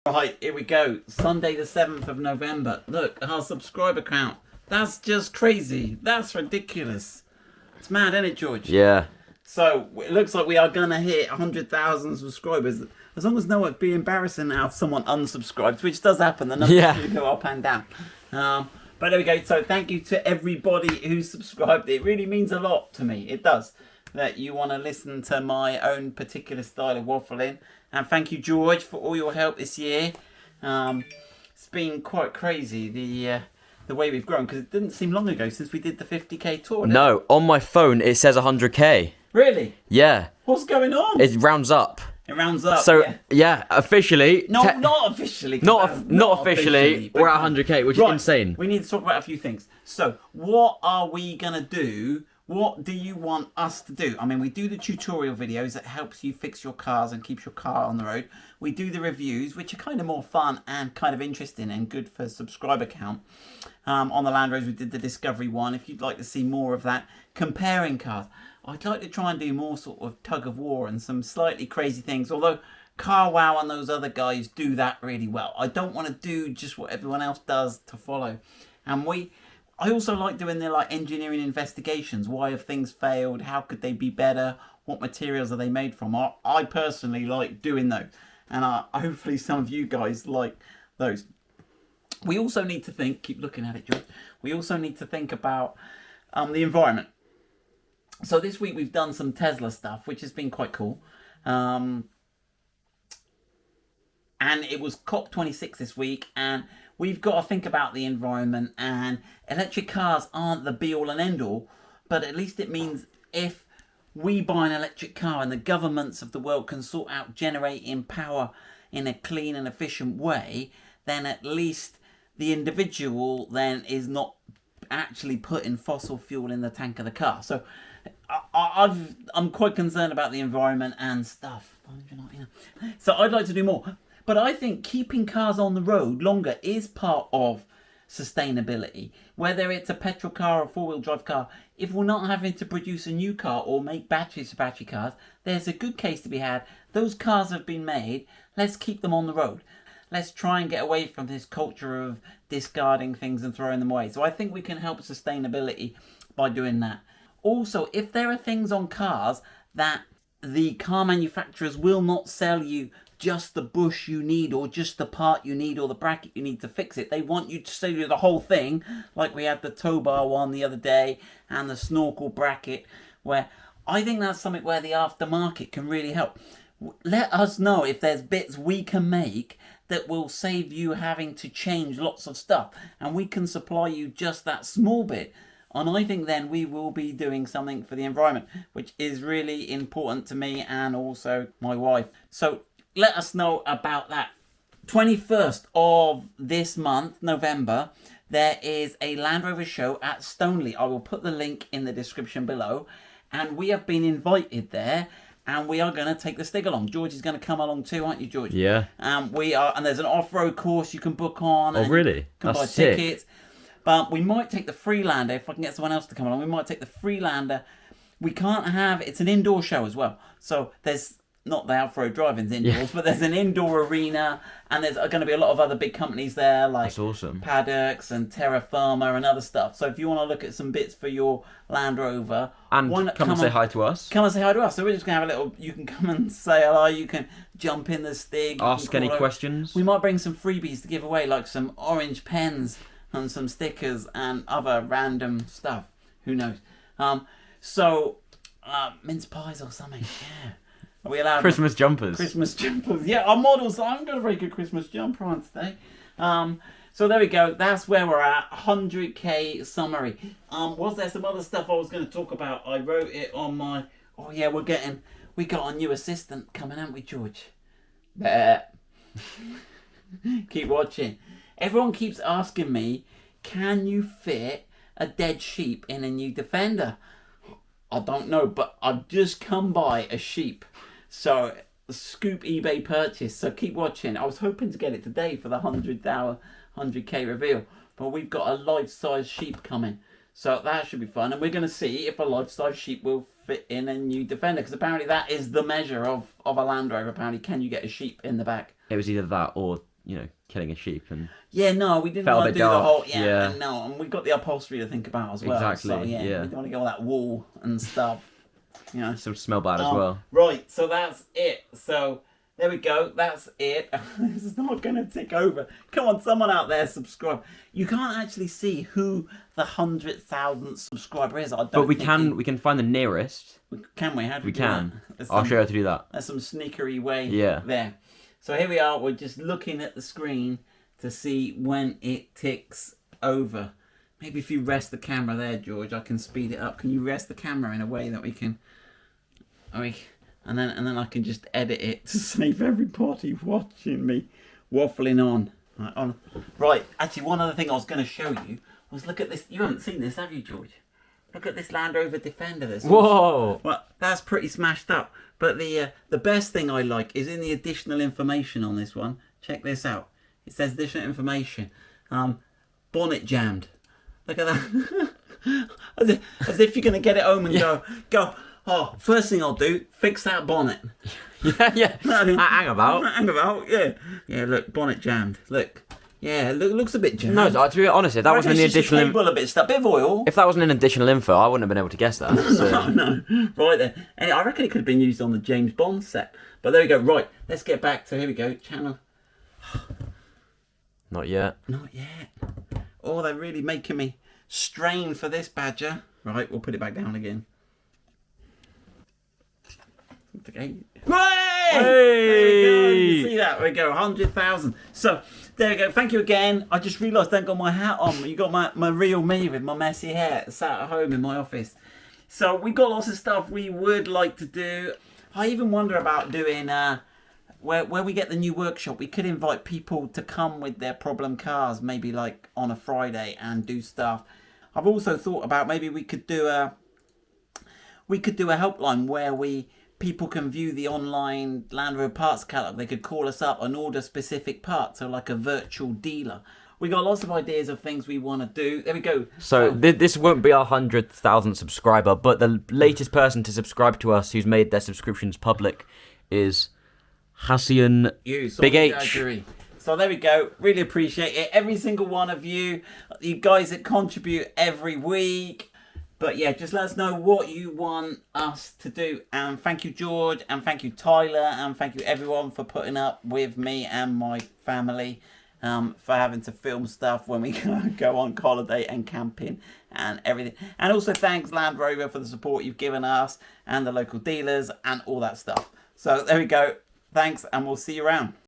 Right, here we go. Sunday the 7th of November. Look, our subscriber count. That's just crazy. That's ridiculous. It's mad, isn't it, George? Yeah. So, it looks like we are going to hit 100,000 subscribers. As long as no one be embarrassing now if someone unsubscribes, which does happen. The numbers do go up and down. But there we go. So, thank you to everybody who subscribed. It really means a lot to me. It does. That you want to listen to my own particular style of waffling. And thank you, George, for all your help this year. It's been quite crazy, the way we've grown, because it didn't seem long ago since we did the 50k tour. No, on my phone it says 100k. Really? Yeah. What's going on? It rounds up. It rounds up. So yeah, officially. No, not officially. Not officially. We're at 100k, which is insane. We need to talk about a few things. So, what are we gonna do? What do you want us to do? I mean, we do the tutorial videos that helps you fix your cars and keeps your car on the road. We do the reviews, which are kind of more fun and kind of interesting and good for subscriber count. On the Land Rovers, we did the Discovery one. If you'd like to see more of that, comparing cars. I'd like to try and do more sort of tug of war and some slightly crazy things. Although Car Wow and those other guys do that really well. I don't want to do just what everyone else does to follow. And I also like doing the engineering investigations. Why have things failed? How could they be better? What materials are they made from? I personally like doing those. And hopefully some of you guys like those. We also need to think, keep looking at it, George. We also need to think about the environment. So this week we've done some Tesla stuff, which has been quite cool. And it was COP26 this week, and we've got to think about the environment, and electric cars aren't the be-all and end-all, but at least it means if we buy an electric car and the governments of the world can sort out generating power in a clean and efficient way, then at least the individual then is not actually putting fossil fuel in the tank of the car. So I'm quite concerned about the environment and stuff. So I'd like to do more. But I think keeping cars on the road longer is part of sustainability. Whether it's a petrol car or a four-wheel drive car, if we're not having to produce a new car or make batteries for battery cars, there's a good case to be had. Those cars have been made. Let's keep them on the road. Let's try and get away from this culture of discarding things and throwing them away. So I think we can help sustainability by doing that. Also, if there are things on cars that the car manufacturers will not sell you just the bush you need or just the part you need or the bracket you need to fix it. They want you to sell you the whole thing, like we had the tow bar one the other day and the snorkel bracket, where I think that's something where the aftermarket can really help. Let us know if there's bits we can make that will save you having to change lots of stuff, and we can supply you just that small bit. And I think then we will be doing something for the environment, which is really important to me and also my wife. So let us know about that. 21st of this month, November, there is a Land Rover show at Stoneleigh. I will put the link in the description below. And we have been invited there, and we are going to take the Stig along. George is going to come along too, aren't you, George? Yeah. We are, and there's an off-road course you can book on. Oh, really? You can buy sick. tickets. But we might take the Freelander, if I can get someone else to come along. We might take the Freelander. We can't have, it's an indoor show as well. So there's not the off-road driving's indoors, but there's an indoor arena, and there's going to be a lot of other big companies there, like That's awesome. Paddocks and Terra Firma and other stuff. So if you want to look at some bits for your Land Rover, and come and say hi to us. Come and say hi to us. So we're just going to have a little, you can come and say hello, you can jump in the Stig. Ask any questions. We might bring some freebies to give away, like some orange pens and some stickers and other random stuff. Who knows? Mince pies or something, yeah. Are we allowed Christmas jumpers? Christmas jumpers. Yeah, our models. I'm got a very good Christmas jumper on today. So there we go. That's where we're at. 100k summary. Was there some other stuff I was going to talk about? I wrote it on my. Oh yeah, we got a new assistant coming, haven't we, George? Keep watching. Everyone keeps asking me, can you fit a dead sheep in a new Defender? I don't know, but I've just come by a sheep. So, scoop eBay purchase. So keep watching. I was hoping to get it today for the 100k reveal. But we've got a life-size sheep coming. So that should be fun. And we're going to see if a life-size sheep will fit in a new Defender. Because apparently that is the measure of a Land Rover. Apparently, can you get a sheep in the back? It was either that or killing a sheep and. Yeah, no, we didn't Felt a want to bit do the dark, whole. yeah. No, and we've got the upholstery to think about as well. Exactly, So, yeah. we don't want to get all that wool and stuff. Sort of smell bad as well. Right, so that's it. So there we go. That's it. This is not going to tick over. Come on, someone out there, subscribe. You can't actually see who the 100,000th subscriber is. But we can find the nearest. Can we? How do We do can. that? I'll show you how to do that. There's some sneakery way Yeah. there. So here we are. We're just looking at the screen to see when it ticks over. Maybe if you rest the camera there, George, I can speed it up. Can you rest the camera in a way that we can... And then I can just edit it to save everybody watching me waffling on. Right, actually, one other thing I was going to show you was look at this. You haven't seen this, have you, George? Look at this Land Rover Defender. Whoa! Well, that's pretty smashed up. But the best thing I like is in the additional information on this one. Check this out. It says additional information. Bonnet jammed. Look at that. as if you're going to get it home and go. Oh, first thing I'll do, fix that bonnet. Yeah. Hang about. Yeah, look, bonnet jammed. Look. Yeah, looks a bit jammed. No, to be honest, if that wasn't an additional a bit stuck, bit of oil. If that wasn't an additional info, I wouldn't have been able to guess that. So. No. Right then. And I reckon it could have been used on the James Bond set. But there we go. Right, let's get back to, here we go, channel. Not yet. Not yet. Oh, they're really making me strain for this badger. Right, we'll put it back down again. Okay. Hey! There we go. You see that? We go 100,000. So there we go. Thank you again. I just realised I haven't got my hat on. You got my real me with my messy hair sat at home in my office. So we've got lots of stuff we would like to do. I even wonder about doing where we get the new workshop. We could invite people to come with their problem cars, maybe like on a Friday, and do stuff. I've also thought about maybe we could do a helpline where people can view the online Land Rover parts catalog. They could call us up and order specific parts, so like a virtual dealer. We got lots of ideas of things we want to do. There we go. So this won't be our 100,000th subscriber, but the latest person to subscribe to us who's made their subscriptions public is Hassian Big H. So there we go. Really appreciate it. Every single one of you guys that contribute every week. But yeah, just let us know what you want us to do. And thank you, George, and thank you, Tyler, and thank you, everyone, for putting up with me and my family, for having to film stuff when we go on holiday and camping and everything. And also thanks, Land Rover, for the support you've given us and the local dealers and all that stuff. So there we go. Thanks, and we'll see you around.